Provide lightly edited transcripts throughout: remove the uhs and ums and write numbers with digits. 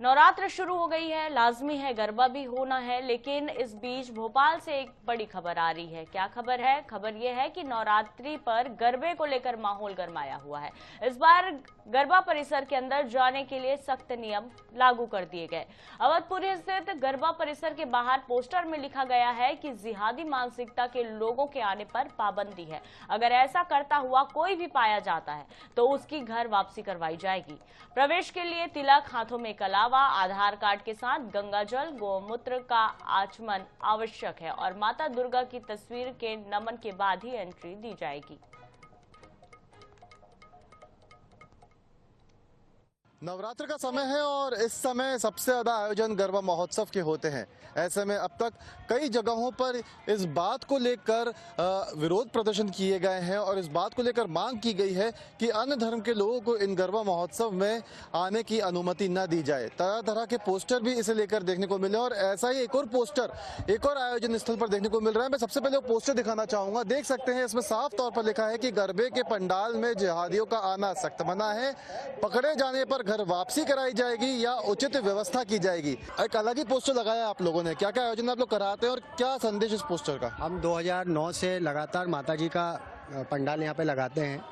नवरात्र शुरू हो गई है, लाजमी है गरबा भी होना है, लेकिन इस बीच भोपाल से एक बड़ी खबर आ रही है। क्या खबर है? खबर यह है कि नवरात्रि पर गरबे को लेकर माहौल गरमाया हुआ है। इस बार गरबा परिसर के अंदर जाने के लिए सख्त नियम लागू कर दिए गए। अवधपुरी स्थित गरबा परिसर के बाहर पोस्टर में लिखा गया है कि जिहादी मानसिकता के लोगों के आने पर पाबंदी है। अगर ऐसा करता हुआ कोई भी पाया जाता है तो उसकी घर वापसी करवाई जाएगी। प्रवेश के लिए तिलक, हाथों में कला, आधार कार्ड के साथ गंगाजल, गोमूत्र का आचमन आवश्यक है और माता दुर्गा की तस्वीर के नमन के बाद ही एंट्री दी जाएगी। नवरात्र का समय है और इस समय सबसे ज्यादा आयोजन गरबा महोत्सव के होते हैं। ऐसे में अब तक कई जगहों पर इस बात को लेकर विरोध प्रदर्शन किए गए हैं और इस बात को लेकर मांग की गई है कि अन्य धर्म के लोगों को इन गरबा महोत्सव में आने की अनुमति न दी जाए। तरह तरह के पोस्टर भी इसे लेकर देखने को मिले और ऐसा ही एक और पोस्टर एक और आयोजन स्थल पर देखने को मिल रहा है। मैं सबसे पहले वो पोस्टर दिखाना चाहूंगा। देख सकते हैं इसमें साफ तौर पर लिखा है कि गरबे के पंडाल में जिहादियों का आना सख्त मना है, पकड़े जाने पर घर वापसी कराई जाएगी या उचित व्यवस्था की जाएगी। एक अलग ही पोस्टर लगाया आप लोगों ने। क्या क्या आयोजन आप लोग कराते हैं और क्या संदेश इस पोस्टर का? हम 2009 से लगातार माताजी का पंडाल यहाँ पे लगाते हैं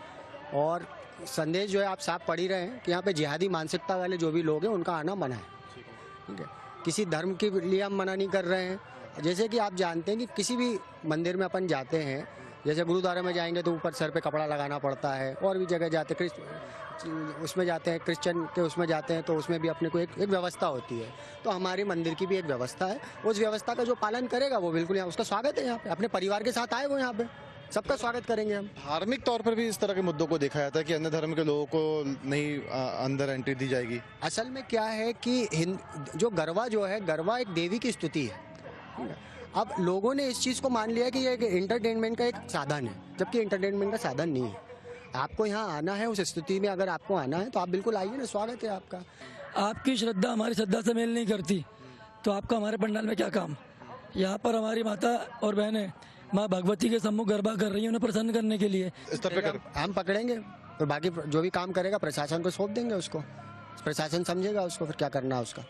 और संदेश जो है आप साफ पढ़ ही रहे हैं कि यहाँ पे जिहादी मानसिकता वाले जो भी लोग हैं उनका आना मना है। ठीक है, किसी धर्म के लिए हम मना नहीं कर रहे हैं। जैसे कि आप जानते हैं कि किसी भी मंदिर में अपन जाते हैं, जैसे गुरुद्वारे में जाएंगे तो ऊपर सर पे कपड़ा लगाना पड़ता है, और भी जगह जाते उसमें जाते हैं, क्रिश्चियन के उसमें जाते हैं तो उसमें भी अपने को एक व्यवस्था होती है। तो हमारे मंदिर की भी एक व्यवस्था है। उस व्यवस्था का जो पालन करेगा वो बिल्कुल यहाँ उसका स्वागत है। यहाँ पे अपने परिवार के साथ आए वो यहाँ पे सबका स्वागत करेंगे हम। धार्मिक तौर पर भी इस तरह के मुद्दों को देखा जाता है कि अन्य धर्म के लोगों को नहीं अंदर एंट्री दी जाएगी। असल में क्या है कि जो गरबा जो है, गरबा एक देवी की स्तुति है। अब लोगों ने इस चीज़ को मान लिया कि ये एक एंटरटेनमेंट का एक साधन है, जबकि एंटरटेनमेंट का साधन नहीं है। आपको यहाँ आना है, उस स्थिति में अगर आपको आना है तो आप बिल्कुल आइए ना, स्वागत है आपका। आपकी श्रद्धा हमारी श्रद्धा से मेल नहीं करती तो आपका हमारे पंडाल में क्या काम? यहाँ पर हमारी माता और बहनें माँ भगवती के सम्मुख गरबा कर रही है उन्हें प्रसन्न करने के लिए। इस तरह पे हम पकड़ेंगे और बाकी जो भी काम करेगा प्रशासन को सौंप देंगे, उसको प्रशासन समझेगा उसको फिर क्या करना है उसका।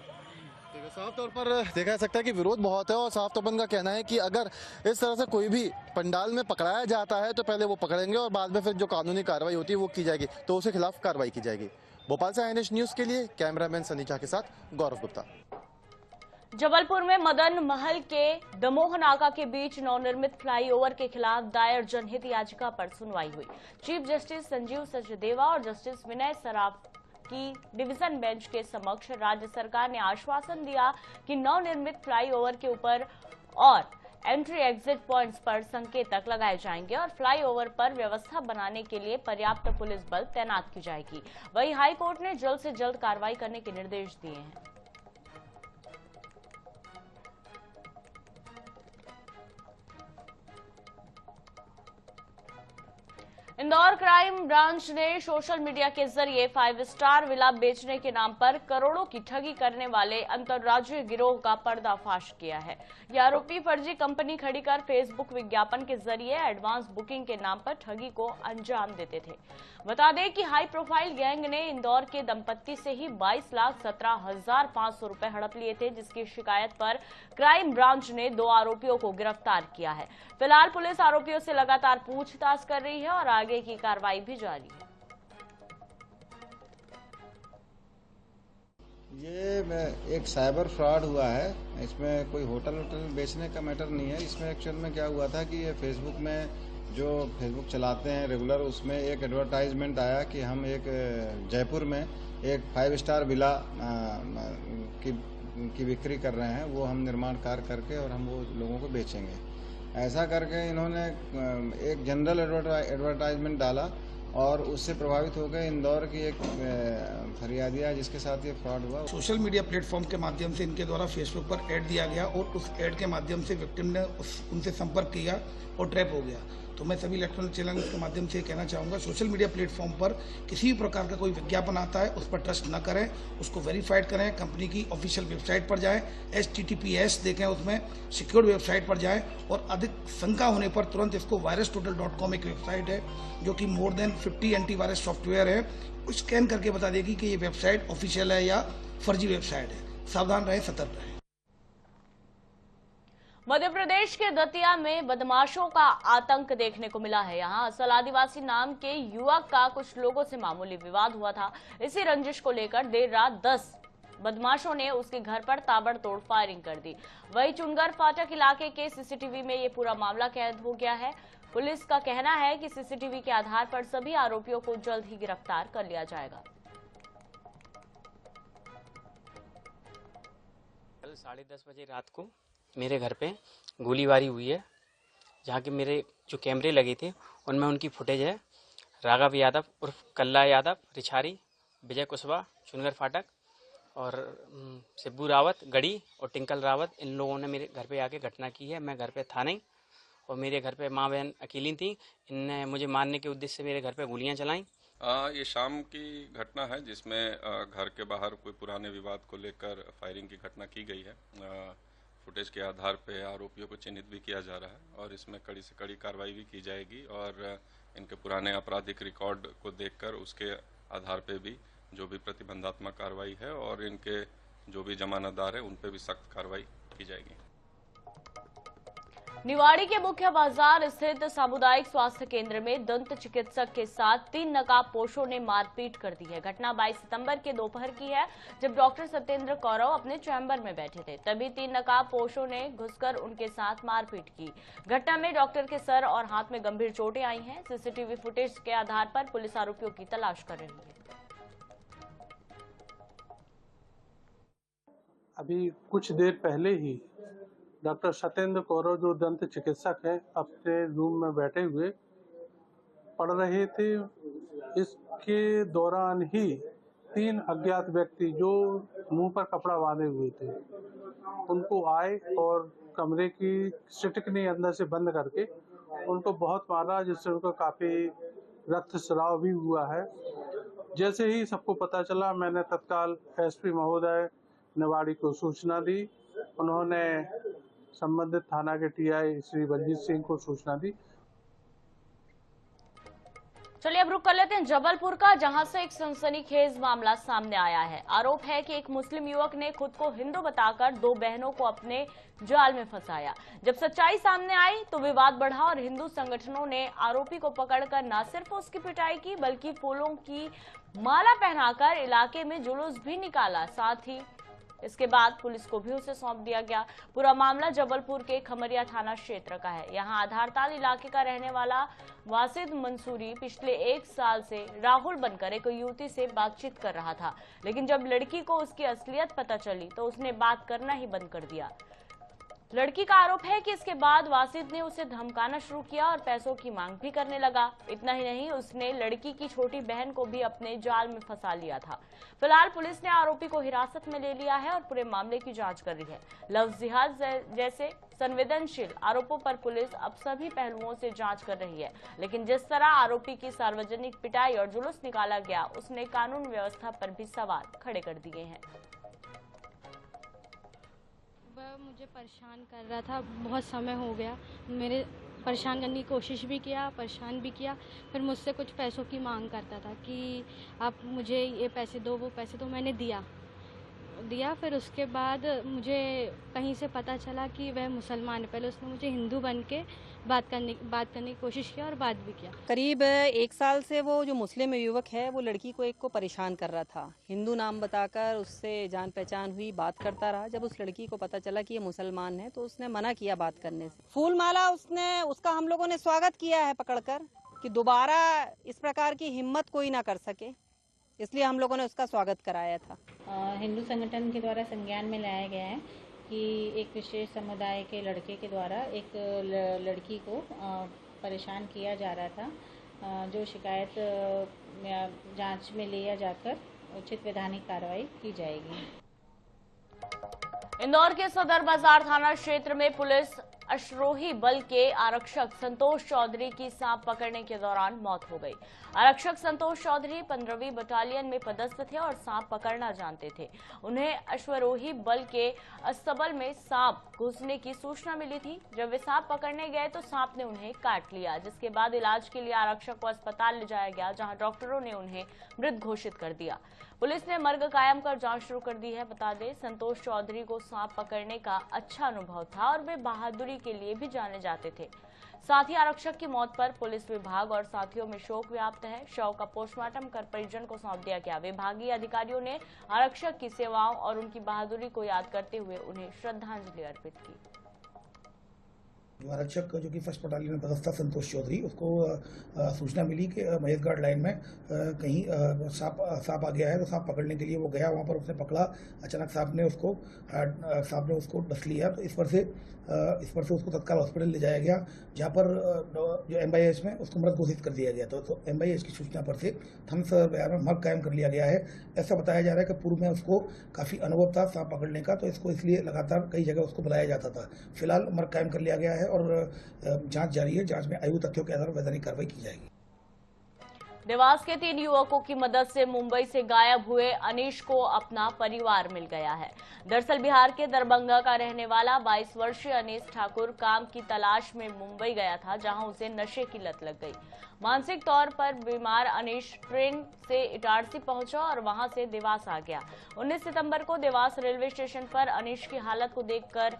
साफ तौर पर देखा जा सकता है कि विरोध बहुत है और साफ तौर पर उनका कहना है कि अगर इस तरह से कोई भी पंडाल में पकड़ाया जाता है तो पहले वो पकड़ेंगे और बाद में फिर जो कानूनी कार्रवाई होती है वो की जाएगी, तो उसके खिलाफ कार्रवाई की जाएगी। भोपाल से INH न्यूज के लिए कैमरामैन सनी झा के साथ गौरव गुप्ता। जबलपुर में मदन महल के दमोह नाका के बीच नवनिर्मित फ्लाईओवर के खिलाफ दायर जनहित याचिका पर सुनवाई हुई। चीफ जस्टिस संजीव सचदेवा और जस्टिस विनय सराफ की डिवीजन बेंच के समक्ष राज्य सरकार ने आश्वासन दिया कि नवनिर्मित फ्लाईओवर के ऊपर और एंट्री एग्जिट पॉइंट्स पर संकेतक लगाए जाएंगे और फ्लाईओवर पर व्यवस्था बनाने के लिए पर्याप्त पुलिस बल तैनात की जाएगी। वहीं हाईकोर्ट ने जल्द से जल्द कार्रवाई करने के निर्देश दिए हैं। इंदौर क्राइम ब्रांच ने सोशल मीडिया के जरिए 5 स्टार विला बेचने के नाम पर करोड़ों की ठगी करने वाले अंतर्राज्यीय गिरोह का पर्दाफाश किया है। ये आरोपी फर्जी कंपनी खड़ी कर फेसबुक विज्ञापन के जरिए एडवांस बुकिंग के नाम पर ठगी को अंजाम देते थे। बता दें कि हाई प्रोफाइल गैंग ने इंदौर के दंपत्ति से ही 22,17,500 रुपए हड़प लिए थे, जिसकी शिकायत पर क्राइम ब्रांच ने 2 आरोपियों को गिरफ्तार किया है। फिलहाल पुलिस आरोपियों से लगातार पूछताछ कर रही है और आगे की कार्रवाई भी जारी है। ये एक साइबर फ्रॉड हुआ है। इसमें कोई होटल बेचने का मैटर नहीं है। इसमें एक्चुअल में क्या हुआ था कि ये फेसबुक में जो फेसबुक चलाते हैं रेगुलर, उसमें एक एडवर्टाइजमेंट आया कि हम एक जयपुर में एक 5 स्टार विला की बिक्री कर रहे हैं, वो हम निर्माण कार्य करके और हम वो लोगों को बेचेंगे। ऐसा करके इन्होंने एक जनरल एडवर्टाइजमेंट डाला और उससे प्रभावित होकर इंदौर की एक फरियादिया जिसके साथ ये फ्रॉड हुआ। सोशल मीडिया प्लेटफॉर्म के माध्यम से इनके द्वारा फेसबुक पर ऐड दिया गया और उस ऐड के माध्यम से विक्टिम ने उनसे संपर्क किया और ट्रैप हो गया। तो मैं सभी इलेक्ट्रॉनिक चैनल के माध्यम से कहना चाहूँगा, सोशल मीडिया प्लेटफॉर्म पर किसी भी प्रकार का कोई विज्ञापन आता है उस पर ट्रस्ट न करें, उसको वेरीफाइड करें। कंपनी की ऑफिशियल वेबसाइट पर जाएं, HTTPS देखें, उसमें सिक्योर्ड वेबसाइट पर जाएं और अधिक शंका होने पर तुरंत इसको virustotal.com एक वेबसाइट है जो कि मोर देन 50 एंटीवायरस सॉफ्टवेयर है, स्कैन करके बता देगी कि ये वेबसाइट ऑफिशियल है या फर्जी वेबसाइट है। सावधान रहें, सतर्क रहें। मध्य प्रदेश के दतिया में बदमाशों का आतंक देखने को मिला है। यहां असल आदिवासी नाम के युवक का कुछ लोगों से मामूली विवाद हुआ था। इसी रंजिश को लेकर देर रात 10 बदमाशों ने उसके घर पर ताबड़तोड़ फायरिंग कर दी। वहीं चुनगर फाटक इलाके के सीसीटीवी में ये पूरा मामला कैद हो गया है। पुलिस का कहना है कि सीसीटीवी के आधार पर सभी आरोपियों को जल्द ही गिरफ्तार कर लिया जाएगा। कल 10:30 बजे रात को मेरे घर पे गोलीबारी हुई है, जहाँ के मेरे जो कैमरे लगे थे उनमें उनकी फुटेज है। राघव यादव उर्फ कल्ला यादव, रिछारी, विजय कुशवाहा, चुनगर फाटक और सिब्बू रावत गढ़ी और टिंकल रावत, इन लोगों ने मेरे घर पे आके घटना की है। मैं घर पे था नहीं और मेरे घर पे माँ बहन अकेली थी। इनने मुझे मारने के उद्देश्य से मेरे घर पे गोलियां चलाई। ये शाम की घटना है जिसमें घर के बाहर कोई पुराने विवाद को लेकर फायरिंग की घटना की गई है। फुटेज के आधार पे आरोपियों को चिन्हित भी किया जा रहा है और इसमें कड़ी से कड़ी कार्रवाई भी की जाएगी और इनके पुराने आपराधिक रिकॉर्ड को देखकर उसके आधार पे भी जो भी प्रतिबंधात्मक कार्रवाई है और इनके जो भी जमानतदार है उन पे भी सख्त कार्रवाई की जाएगी। निवाड़ी के मुख्य बाजार स्थित सामुदायिक स्वास्थ्य केंद्र में दंत चिकित्सक के साथ 3 नकाबपोशों ने मारपीट कर दी है। घटना 22 सितंबर के दोपहर की है, जब डॉक्टर सत्येंद्र कौरव अपने चैम्बर में बैठे थे। तभी 3 नकाबपोशों ने घुसकर उनके साथ मारपीट की। घटना में डॉक्टर के सर और हाथ में गंभीर चोटें आई हैं। सीसीटीवी फुटेज के आधार पर पुलिस आरोपियों की तलाश कर रही है। अभी कुछ देर पहले ही डॉक्टर सत्येंद्र कौरव जो दंत चिकित्सक हैं, अपने रूम में बैठे हुए पढ़ रहे थे। इसके दौरान ही 3 अज्ञात व्यक्ति जो मुंह पर कपड़ा बांधे हुए थे उनको आए और कमरे की सिटकनी अंदर से बंद करके उनको बहुत मारा, जिससे उनको काफी रक्तस्राव भी हुआ है। जैसे ही सबको पता चला, मैंने तत्काल एसपी महोदय निवाड़ी को सूचना दी। उन्होंने संबंधित थाना के टीआई श्री बलजीत सिंह को सूचना दी। चलिए अब रुक कर लेते हैं जबलपुर का, जहां से एक सनसनीखेज मामला सामने आया है। आरोप है कि एक मुस्लिम युवक ने खुद को हिंदू बताकर 2 बहनों को अपने जाल में फंसाया। जब सच्चाई सामने आई तो विवाद बढ़ा और हिंदू संगठनों ने आरोपी को पकड़कर न सिर्फ उसकी पिटाई की, बल्कि फूलों की माला पहनाकर इलाके में जुलूस भी निकाला। साथ ही इसके बाद पुलिस को भी उसे सौंप दिया गया। पूरा मामला जबलपुर के खमरिया थाना क्षेत्र का है। यहां आधारताल इलाके का रहने वाला वासिद मंसूरी पिछले 1 साल से राहुल बनकर एक युवती से बातचीत कर रहा था, लेकिन जब लड़की को उसकी असलियत पता चली तो उसने बात करना ही बंद कर दिया। लड़की का आरोप है कि इसके बाद वासिद ने उसे धमकाना शुरू किया और पैसों की मांग भी करने लगा। इतना ही नहीं, उसने लड़की की छोटी बहन को भी अपने जाल में फंसा लिया था। फिलहाल पुलिस ने आरोपी को हिरासत में ले लिया है और पूरे मामले की जांच कर रही है। लव जिहाद जैसे संवेदनशील आरोपों पर पुलिस अब सभी पहलुओं से जांच कर रही है, लेकिन जिस तरह आरोपी की सार्वजनिक पिटाई और जुलूस निकाला गया, उसने कानून व्यवस्था पर भी सवाल खड़े कर दिए हैं। वह मुझे परेशान कर रहा था, बहुत समय हो गया। मेरे परेशान करने की कोशिश भी किया, परेशान भी किया। फिर मुझसे कुछ पैसों की मांग करता था कि आप मुझे ये पैसे दो, वो पैसे दो। मैंने दिया। फिर उसके बाद मुझे कहीं से पता चला कि वह मुसलमान है। पहले उसने मुझे हिंदू बन के बात करने की कोशिश की और बात भी किया। करीब 1 साल से वो जो मुस्लिम युवक है वो लड़की को एक को परेशान कर रहा था। हिंदू नाम बताकर उससे जान पहचान हुई, बात करता रहा। जब उस लड़की को पता चला कि ये मुसलमान है तो उसने मना किया बात करने से। फूल माला उसका हम लोगों ने स्वागत किया है पकड़कर, कि दोबारा इस प्रकार की हिम्मत कोई ना कर सके, इसलिए हम लोगों ने उसका स्वागत कराया था। हिंदू संगठन के द्वारा संज्ञान में लाया गया है कि एक विशेष समुदाय के लड़के के द्वारा एक लड़की को परेशान किया जा रहा था, जो शिकायत जांच में लिया जाकर उचित वैधानिक कार्रवाई की जाएगी। इंदौर के सदर बाजार थाना क्षेत्र में पुलिस अश्रोही बल के आरक्षक संतोष चौधरी की सांप पकड़ने के दौरान मौत हो गई। आरक्षक संतोष चौधरी 15वीं बटालियन में पदस्थ थे और सांप पकड़ना जानते थे। उन्हें अश्वरोही बल के अस्तबल में सांप घुसने की सूचना मिली थी। जब वे सांप पकड़ने गए तो सांप ने उन्हें काट लिया, जिसके बाद इलाज के लिए आरक्षक को अस्पताल ले जाया गया, जहां डॉक्टरों ने उन्हें मृत घोषित कर दिया। पुलिस ने मर्ग कायम कर जांच शुरू कर दी है। बता दें, संतोष चौधरी को सांप पकड़ने का अच्छा अनुभव था और वे बहादुरी के लिए भी जाने जाते थे। साथ ही आरक्षक की मौत पर पुलिस विभाग और साथियों में शोक व्याप्त है। शव का पोस्टमार्टम कर परिजन को सौंप दिया गया। विभागीय अधिकारियों ने आरक्षक की सेवाओं और उनकी बहादुरी को याद करते हुए उन्हें श्रद्धांजलि अर्पित की। जो आरक्षक जो कि फर्स्ट बटालियन में पदस्थ था संतोष चौधरी, उसको सूचना मिली कि महेशगढ़ लाइन में कहीं सांप आ गया है, तो सांप पकड़ने के लिए वो गया। वहाँ पर उसने पकड़ा, अचानक सांप ने उसको डस लिया। तो इस पर से उसको तत्काल हॉस्पिटल ले जाया गया, जहाँ पर जो MIS में उसको मृत घोषित कर दिया गया। तो MIS की सूचना पर से थम्स में मर्ग कायम कर लिया गया है। ऐसा बताया जा रहा है कि पूर्व में उसको काफ़ी अनुभव था सांप पकड़ने का, तो इसको इसलिए लगातार कई जगह उसको बुलाया जाता था। फिलहाल मर्ग कायम कर लिया गया है और जांच जारी है। जांच में आयु तथ्यों के आधार पर वैधानिक कार्रवाई की जाएगी। देवास के 3 युवकों की मदद से मुंबई से गायब हुए अनीश को अपना परिवार मिल गया है। दरअसल बिहार के दरभंगा का रहने वाला 22 वर्षीय अनीश ठाकुर काम की तलाश में मुंबई गया था, जहां उसे नशे की लत लग गई। मानसिक तौर पर बीमार अनीश ट्रेन से इटारसी पहुंचा और वहां से देवास आ गया। 19 सितंबर को देवास रेलवे स्टेशन पर अनीश की हालत को देखकर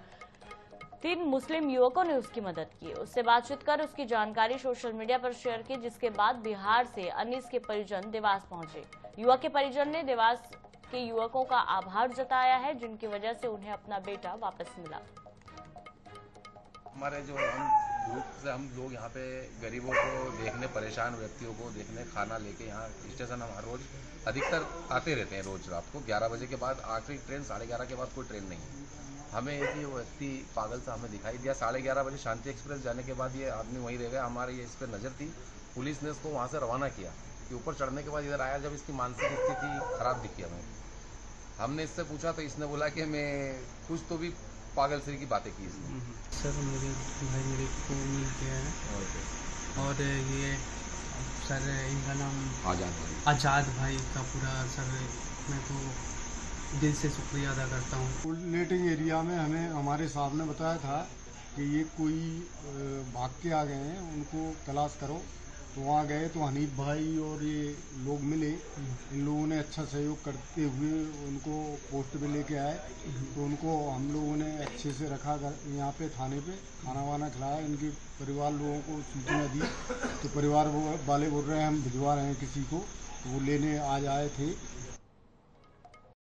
3 मुस्लिम युवकों ने उसकी मदद की। उससे बातचीत कर उसकी जानकारी सोशल मीडिया पर शेयर की, जिसके बाद बिहार से अनीस के परिजन देवास पहुंचे। युवक के परिजन ने देवास के युवकों का आभार जताया है, जिनकी वजह से उन्हें अपना बेटा वापस मिला। हमारे जो हम ग्रुप से हम लोग यहाँ पे गरीबों को देखने, परेशान व्यक्तियों को देखने खाना लेके यहाँ स्टेशन हम हर रोज अधिकतर आते रहते हैं। रोज रात को 11 बजे के बाद आखिरी ट्रेन 11:30 के बाद कोई ट्रेन नहीं है। हमें एक ही व्यक्ति पागल सा हमें दिखाई दिया। 11:30 बजे शांति एक्सप्रेस जाने के बाद ये आदमी वहीं रह गया। हमारी ये इस पर नज़र थी, पुलिस ने इसको वहाँ से रवाना किया कि ऊपर चढ़ने के बाद इधर आया, जब इसकी मानसिक स्थिति खराब दिखी हमें। हमने इससे पूछा तो इसने बोला कि मैं कुछ तो भी पागल श्री की बातें की इसने। सर मेरे को मिल गया है और ये सर इनका नाम आज़ाद भाई का पूरा सर मैं तो दिल से शुक्रिया अदा करता हूँ। कोऑर्डिनेटिंग एरिया में हमें हमारे साहब ने बताया था कि ये कोई भाग के आ गए हैं, उनको तलाश करो। तो वहाँ गए तो हनीफ भाई और ये लोग मिले। इन लोगों ने अच्छा सहयोग करते हुए उनको पोस्ट पे लेके आए। तो उनको हम लोगों ने अच्छे से रखा यहाँ पे थाने पे, खाना वाना खिलाया। इनके परिवार लोगों को सूचना दी तो परिवार वाले बोल रहे हैं हम भिजवा रहे हैं किसी को, तो वो लेने आज आए थे।